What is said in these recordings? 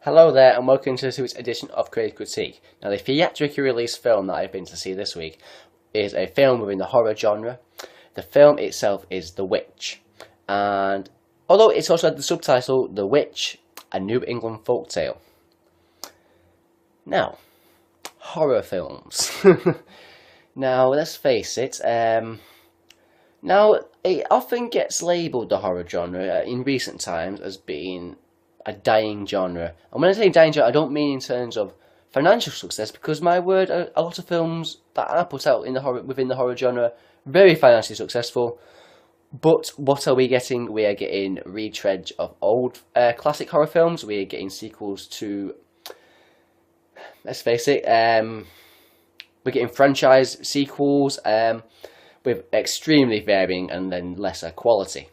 Hello there and welcome to this week's edition of Creative Critique. Now the theatrically released film that I've been to see this week is a film within the horror genre. The film itself is The Witch, and although it's also had the subtitle The Witch, a New England Folktale. Now, horror films. Now let's face it, now it often gets labelled the horror genre in recent times as being a dying genre. And when I say dying genre, I don't mean in terms of financial success, because my word, a lot of films that are put out in the horror within the horror genre very financially successful. But what are we getting? We are getting retreads of old classic horror films. We are getting sequels to, let's face it, we're getting franchise sequels with extremely varying and then lesser quality.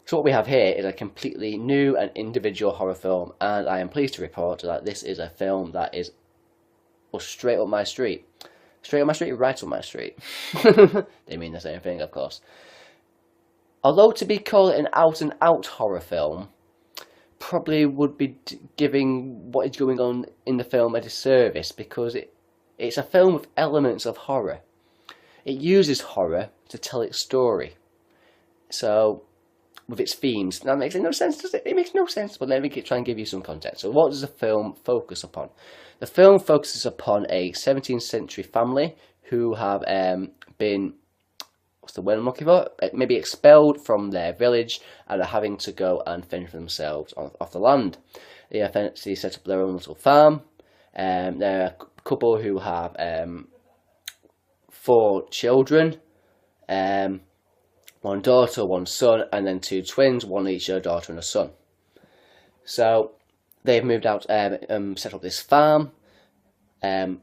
So what we have here is a completely new and individual horror film, and I am pleased to report that this is a film that is straight up my street. Straight up my street, right up my street. They mean the same thing, of course. Although to be called an out-and-out horror film probably would be giving what is going on in the film a disservice, because it's a film with elements of horror. It uses horror to tell its story. So, with its themes. That makes no sense, does it? It makes no sense, but let me try and give you some context. So what does the film focus upon? The film focuses upon a 17th century family who have been, what's the word I'm looking for? Maybe expelled from their village and are having to go and fend for themselves off the land. They eventually set up their own little farm. They're a couple who have 4 children. One daughter, one son, and then 2 twins, one each, a daughter and a son. So they've moved out, set up this farm, and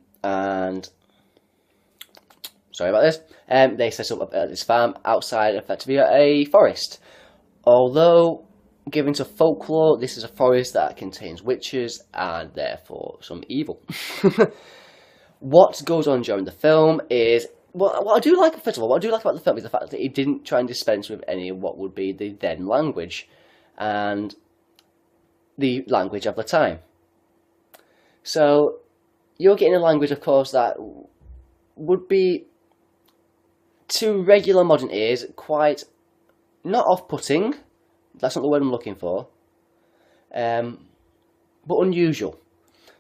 sorry about this. They set up this farm outside, effectively, a forest. Although, given to folklore, this is a forest that contains witches and therefore some evil. What goes on during the film is, what I do like, first of all, what I do like about the film is the fact that it didn't try and dispense with any of what would be the then language and the language of the time. So you're getting a language, of course, that would be, to regular modern ears, quite not off-putting. That's not the word I'm looking for, but unusual.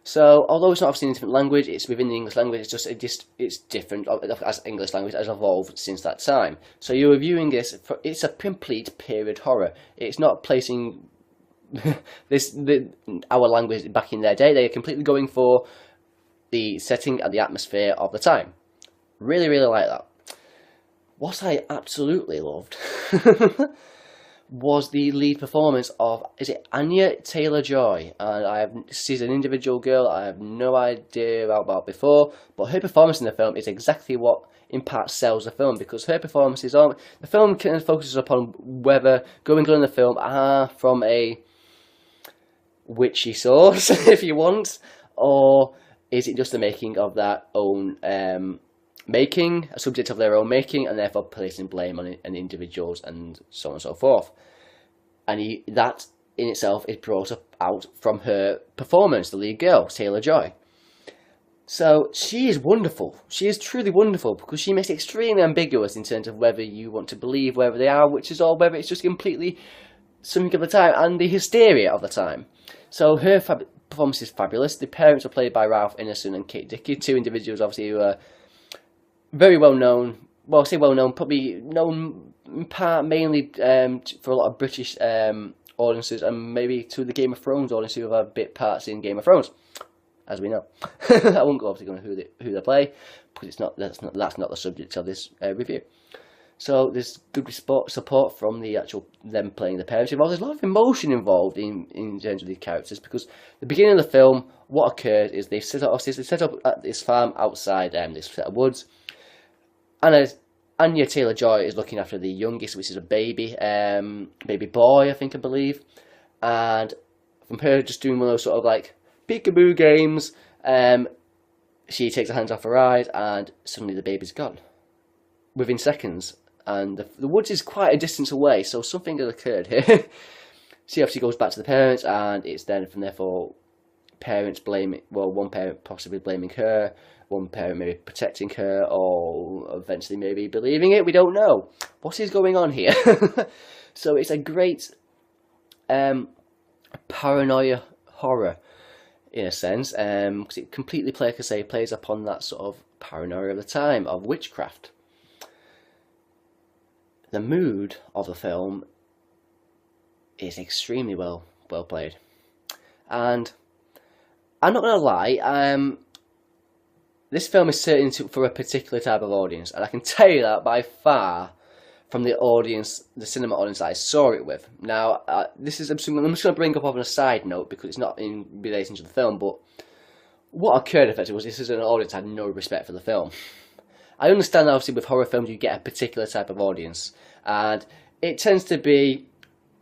So, although it's not obviously in a different language, it's within the English language, it's different, as English language has evolved since that time. So you're viewing this, it's a complete period horror. It's not placing our language back in their day. They are completely going for the setting and the atmosphere of the time. Really, really like that. What I absolutely loved was the lead performance of, is it Anya Taylor-Joy? And she's an individual girl I have no idea about before, but her performance in the film is exactly what in part sells the film, because her performance is on, the film kind of focuses upon whether going on in the film are from a witchy source, if you want, or is it just the making of that own making, a subject of their own making, and therefore placing blame on individuals and so on and so forth. And that in itself is brought out from her performance, the lead girl, Taylor-Joy. So she is wonderful. She is truly wonderful, because she makes it extremely ambiguous in terms of whether you want to believe whether they are witches or whether it's just completely something of the time and the hysteria of the time. So her performance is fabulous. The parents are played by Ralph Ineson and Kate Dickie, 2 individuals obviously who are very well known. Well, I say well known, probably known in part mainly for a lot of British audiences, and maybe to the Game of Thrones audience who have bit parts in Game of Thrones, as we know. I won't go obviously on who they play, because that's not the subject of this review. So there's good support from them playing the parents involved. There's a lot of emotion involved in terms of these characters, because the beginning of the film, what occurs is they set up at this farm outside this set of woods. And as Anya Taylor-Joy is looking after the youngest, which is a baby boy, I believe. And from her just doing one of those sort of like peekaboo games, she takes her hands off her eyes, and suddenly the baby's gone within seconds. And the woods is quite a distance away, so something has occurred here. She obviously goes back to the parents, and it's then from therefore parents blaming, well, one parent possibly blaming her, one parent maybe protecting her, or eventually maybe believing it. We don't know. What is going on here? So it's a great paranoia horror in a sense, because it completely, like I say, plays upon that sort of paranoia of the time of witchcraft. The mood of the film is extremely well played, and I'm not gonna lie, this film is certain for a particular type of audience, and I can tell you that by far from the audience, the cinema audience that I saw it with. Now, I'm just going to bring up on a side note because it's not in relation to the film, but what occurred effectively was this is an audience that had no respect for the film. I understand that obviously with horror films you get a particular type of audience, and it tends to be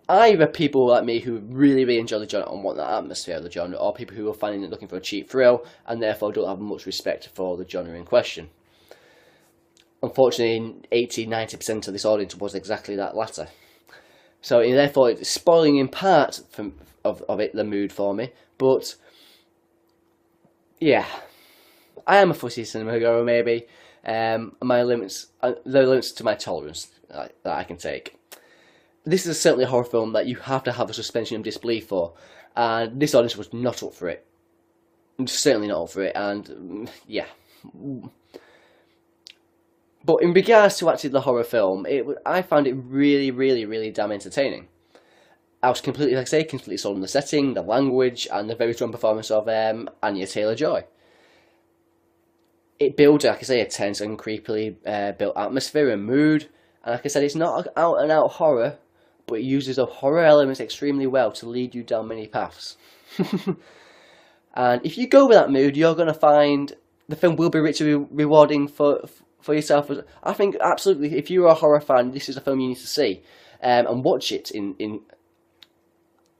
either people like me who really enjoy the genre and want that atmosphere of the genre, or people who are finding it looking for a cheap thrill and therefore don't have much respect for the genre in question. Unfortunately, 80-90% of this audience was exactly that latter. So therefore, it's spoiling in part of it, the mood for me. But yeah, I am a fussy cinema goer, maybe. My limits, the limits to my tolerance that I can take. This is certainly a horror film that you have to have a suspension of disbelief for, and this audience was not up for it. Certainly not up for it, and yeah. But in regards to actually the horror film, I found it really damn entertaining. I was completely, like I say, completely sold on the setting, the language, and the very strong performance of Anya Taylor-Joy. It builds, like I say, a tense and creepily built atmosphere and mood. And like I said, it's not out-and-out horror, but it uses the horror elements extremely well to lead you down many paths. And if you go with that mood, you're going to find the film will be richly rewarding for yourself. I think absolutely, if you're a horror fan, this is a film you need to see and watch it in.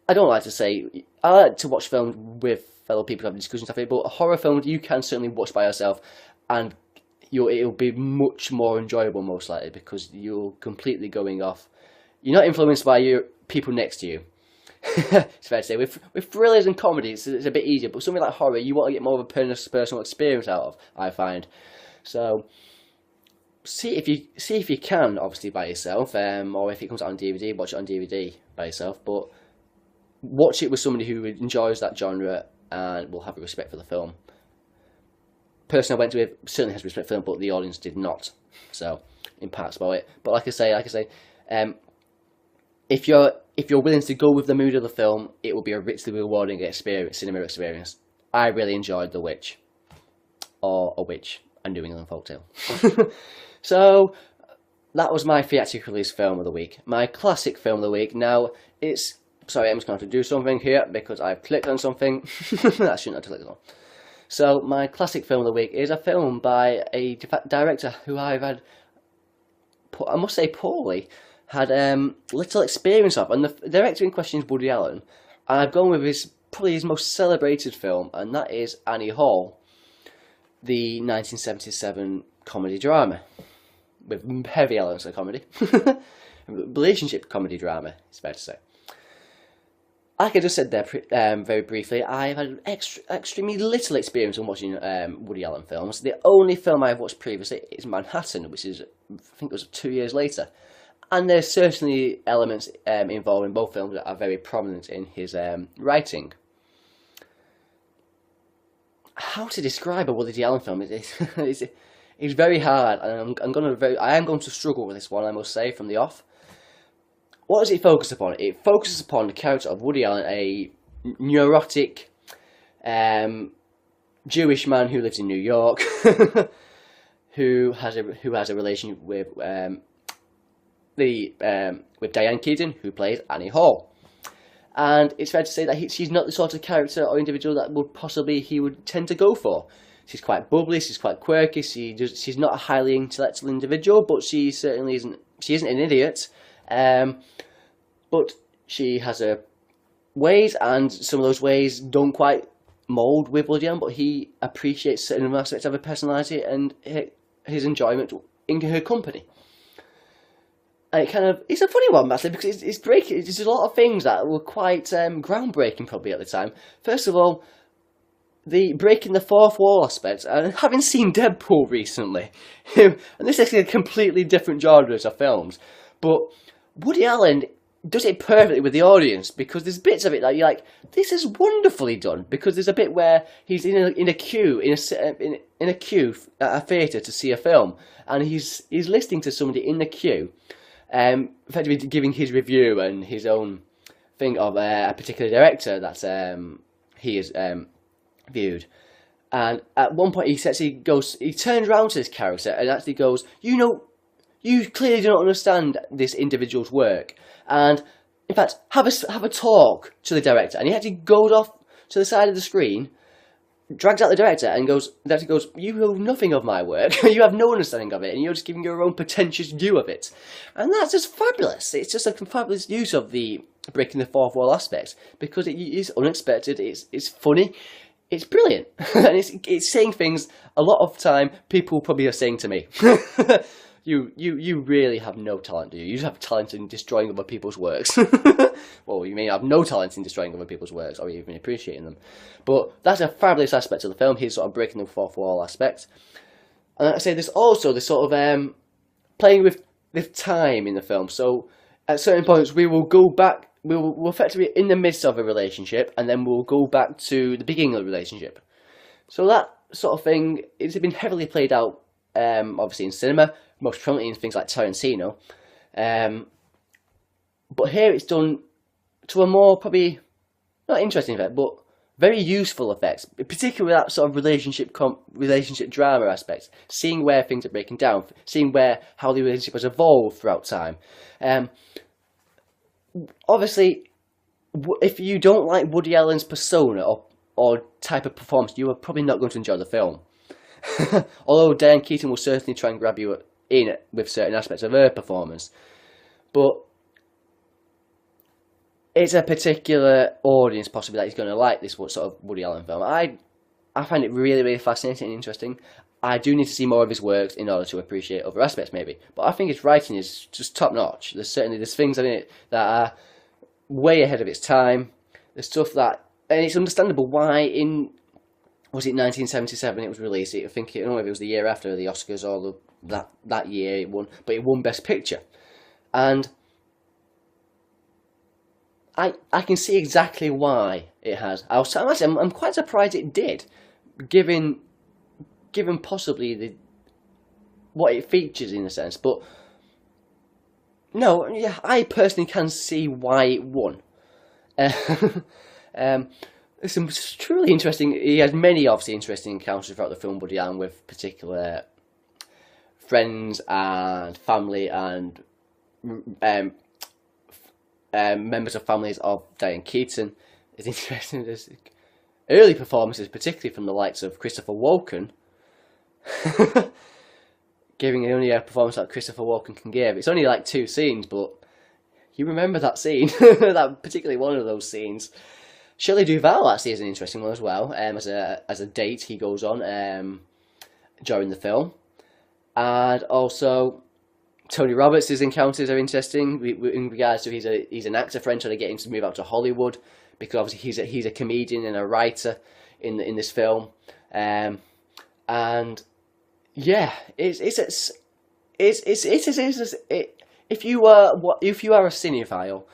I don't like to say I like to watch films with fellow people, having discussions of it, but a horror film you can certainly watch by yourself, and it'll be much more enjoyable most likely because you're completely going off. You're not influenced by your people next to you. It's fair to say. With thrillers and comedies, it's a bit easier, but something like horror, you want to get more of a personal experience out of, I find. So see if you can, obviously by yourself, or if it comes out on DVD, watch it on DVD by yourself. But watch it with somebody who enjoys that genre and will have a respect for the film. Person I went with certainly has respect for them, but the audience did not. So in parts about it. But like I say, if you're willing to go with the mood of the film, it will be a richly rewarding cinema experience. I really enjoyed The Witch, or A Witch, a New England folktale. So that was my theatrical release film of the week. My classic film of the week. Now sorry, I'm just going to do something here because I've clicked on something that I shouldn't have clicked on. So my classic film of the week is a film by a director who I've had, I must say poorly, had little experience of. And the director in question is Woody Allen. And I've gone with probably his most celebrated film, and that is Annie Hall, the 1977 comedy drama, with heavy elements of comedy. Relationship comedy drama, it's fair to say. Like I just said there very briefly, I've had extremely little experience on watching Woody Allen films. The only film I've watched previously is Manhattan, which is, I think it was 2 years later. And there's certainly elements involved in both films that are very prominent in his writing. How to describe a Woody Allen film? It's very hard, and I am going to struggle with this one, I must say, from the off. What does it focus upon? It focuses upon the character of Woody Allen, a neurotic Jewish man who lives in New York, who has a relationship with Diane Keaton, who plays Annie Hall. And it's fair to say that she's not the sort of character or individual that he would tend to go for. She's quite bubbly, she's quite quirky, she's not a highly intellectual individual, but she certainly isn't. She isn't an idiot. But she has her ways, and some of those ways don't quite mould with Woody Allen, but he appreciates certain aspects of her personality and his enjoyment in her company. And it's a funny one, actually, because it's a lot of things that were quite groundbreaking probably at the time. First of all, the breaking the fourth wall aspect, and having seen Deadpool recently, and this is a completely different genre of films, but Woody Allen does it perfectly with the audience, because there's bits of it that you're like, this is wonderfully done, because there's a bit where he's in a queue in a queue at a theatre to see a film, and he's listening to somebody in the queue, effectively giving his review and his own thing of a particular director that's he is viewed. And at one point he turns around to this character and actually goes, you clearly do not understand this individual's work, and in fact have a talk to the director. And he actually goes off to the side of the screen, drags out the director, and goes, you know nothing of my work, you have no understanding of it, and you're just giving your own pretentious view of it. And that's just fabulous. It's just a fabulous use of the breaking the fourth wall aspect, because it is unexpected, it's funny, it's brilliant, and it's saying things a lot of time people probably are saying to me. You really have no talent, do you? You just have talent in destroying other people's works. Well, you may have no talent in destroying other people's works, or even appreciating them. But that's a fabulous aspect of the film, his sort of breaking the fourth wall aspect. And like I say, there's also this sort of playing with time in the film. So at certain points we will go back, we'll effectively in the midst of a relationship, and then we'll go back to the beginning of the relationship. So that sort of thing, it's been heavily played out, obviously in cinema, most prominently in things like Tarantino. But here it's done to a more, probably, not interesting effect, but very useful effects, particularly that sort of relationship drama aspect, seeing where things are breaking down, seeing how the relationship has evolved throughout time. Obviously, if you don't like Woody Allen's persona or type of performance, you are probably not going to enjoy the film. Although Diane Keaton will certainly try and grab you in with certain aspects of her performance. But it's a particular audience possibly that is going to like this sort of Woody Allen film. I find it really, really fascinating and interesting. I do need to see more of his works in order to appreciate other aspects, maybe. But I think his writing is just top notch. There's things in it that are way ahead of its time. There's stuff that, and it's understandable why was it 1977 it was released? I think I don't know if it was the year after the Oscars or that year it won, but it won Best Picture, and I can see exactly why it has. I'm quite surprised it did, given possibly what it features in a sense. But no, yeah, I personally can see why it won. It's some truly interesting. He has many obviously interesting encounters throughout the film, Woody Allen, with particular friends and family and members of families of Diane Keaton. It's interesting. There's early performances, particularly from the likes of Christopher Walken, giving only a performance that Christopher Walken can give. It's only like 2 scenes, but you remember that scene, that particularly one of those scenes. Shelley Duvall actually is an interesting one as well. As a date he goes on during the film, and also Tony Roberts' encounters are interesting in regards to he's an actor friend trying to get him to move out to Hollywood, because obviously he's a comedian and a writer in this film, and yeah, if you are a cinephile,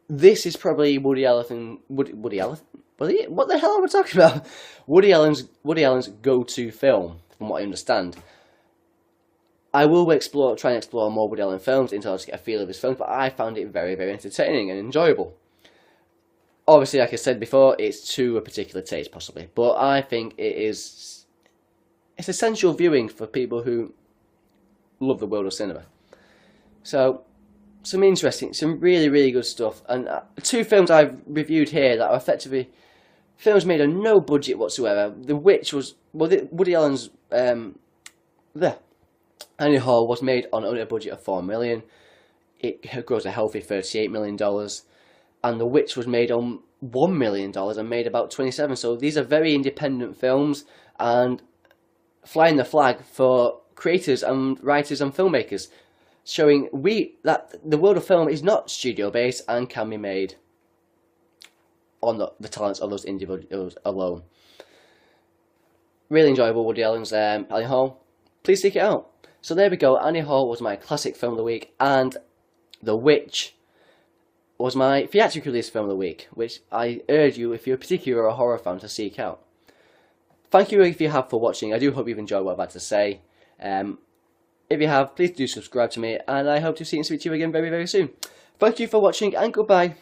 this is probably Woody Allen. What the hell am I talking about? Woody Allen's go-to film, from what I understand. I will try and explore more Woody Allen films in order to get a feel of his films, but I found it very, very entertaining and enjoyable. Obviously, like I said before, it's to a particular taste, possibly, but I think it's essential viewing for people who love the world of cinema. So, some really, really good stuff. And 2 films I've reviewed here that are effectively films made on no budget whatsoever. The Witch was, Woody Allen's Annie Hall was made on only a budget of $4 million. It grossed a healthy $38 million. And The Witch was made on $1 million and made about 27. So these are very independent films and flying the flag for creators and writers and filmmakers, showing that the world of film is not studio based and can be made on the talents of those individuals alone. Really enjoyable Woody Allen's Annie Hall. Please seek it out. So there we go. Annie Hall was my classic film of the week, and The Witch was my theatrically released film of the week, which I urge you, if you're particularly a horror fan, to seek out. Thank you if you have for watching. I do hope you've enjoyed what I've had to say. If you have, please do subscribe to me, and I hope to see and speak to you again very, very soon. Thank you for watching, and goodbye.